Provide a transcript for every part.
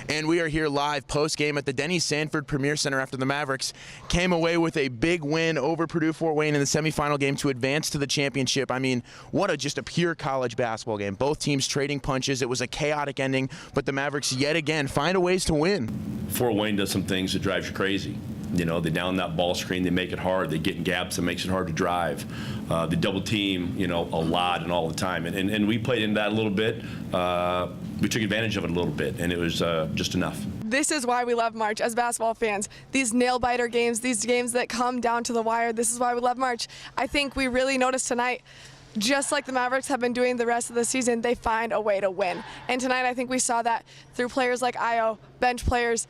And we are here live post-game at the Denny Sanford Premier Center after the Mavericks came away with a big win over Purdue Fort Wayne in the semifinal game to advance to the championship. I mean, what just a pure college basketball game. Both teams trading punches. It was a chaotic ending, but the Mavericks yet again find a ways to win. Fort Wayne does some things that drives you crazy. You know, they down that ball screen, they make it hard. They get in gaps that makes it hard to drive. They double team, you know, a lot and all the time. And we played into that a little bit. We took advantage of it a little bit, and it was just enough. This is why we love March as basketball fans. These nail-biter games, these games that come down to the wire, this is why we love March. I think we really noticed tonight, just like the Mavericks have been doing the rest of the season, they find a way to win. And tonight I think we saw that through players like Io, bench players,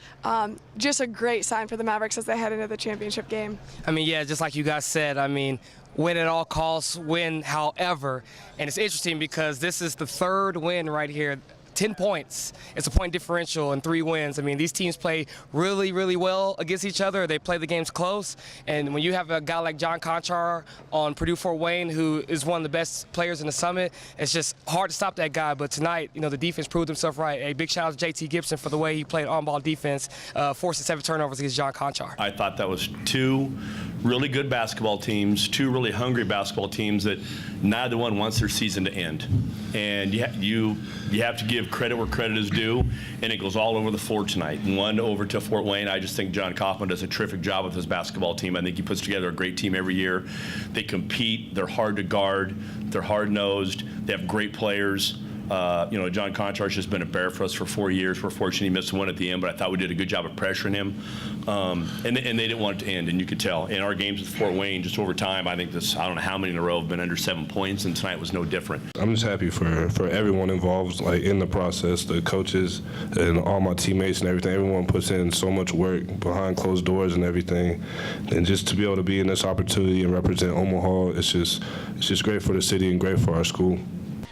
just a great sign for the Mavericks as they head into the championship game. I mean, yeah, just like you guys said, I mean, win at all costs, win however. And it's interesting because this is the third win right here. 10 points. It's a point differential and 3 wins. I mean, these teams play really, really well against each other. They play the games close. And when you have a guy like John Conchar on Purdue Fort Wayne, who is one of the best players in the Summit, it's just hard to stop that guy. But tonight, you know, the defense proved himself right. A big shout out to JT Gibson for the way he played on-ball defense, forcing 7 turnovers against John Conchar. I thought that was 2 really good basketball teams, 2 really hungry basketball teams that neither one wants their season to end. And you have to give credit where credit is due, and it goes all over the floor tonight. 1 over to Fort Wayne. I just think John Kaufman does a terrific job with his basketball team. I think he puts together a great team every year. They compete. They're hard to guard. They're hard-nosed. They have great players. You know, John Conchar's just been a bear for us for 4 years. We're fortunate he missed 1 at the end, but I thought we did a good job of pressuring him. And they didn't want it to end, and you could tell. In our games with Fort Wayne, just over time, I think I don't know how many in a row have been under 7 points, and tonight was no different. I'm just happy for everyone involved, like in the process, the coaches and all my teammates and everything. Everyone puts in so much work behind closed doors and everything. And just to be able to be in this opportunity and represent Omaha, it's just great for the city and great for our school.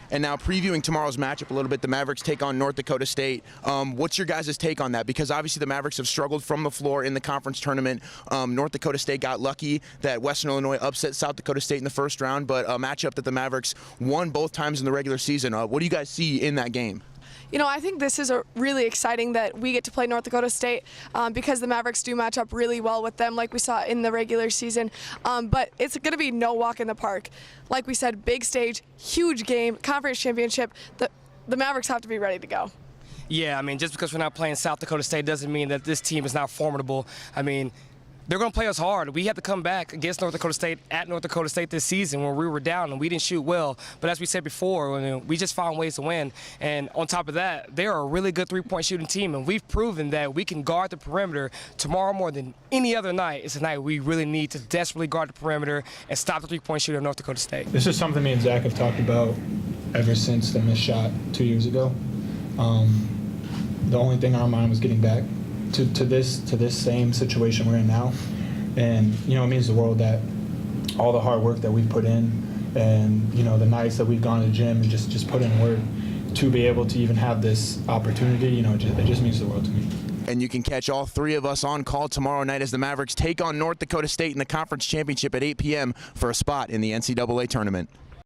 And now previewing tomorrow's matchup a little bit, the Mavericks take on North Dakota State. What's your guys' take on that? Because obviously the Mavericks have struggled from the floor in the conference tournament. North Dakota State got lucky that Western Illinois upset South Dakota State in the first round, but a matchup that the Mavericks won both times in the regular season. What do you guys see in that game? You know, I think this is really exciting that we get to play North Dakota State because the Mavericks do match up really well with them like we saw in the regular season. But it's going to be no walk in the park. Like we said, big stage, huge game, conference championship. The Mavericks have to be ready to go. Yeah, I mean, just because we're not playing South Dakota State doesn't mean that this team is not formidable. I mean, they're going to play us hard. We had to come back against North Dakota State at North Dakota State this season when we were down and we didn't shoot well. But as we said before, we just found ways to win. And on top of that, they're a really good three-point shooting team, and we've proven that we can guard the perimeter tomorrow more than any other night. It's a night we really need to desperately guard the perimeter and stop the three-point shooter of North Dakota State. This is something me and Zach have talked about ever since the missed shot 2 years ago. The only thing on our mind was getting back to this same situation we're in now. And, you know, it means the world that all the hard work that we've put in and, you know, the nights that we've gone to the gym and just put in work to be able to even have this opportunity, you know, it just means the world to me. And you can catch all 3 of us on call tomorrow night as the Mavericks take on North Dakota State in the conference championship at 8 p.m. for a spot in the NCAA tournament.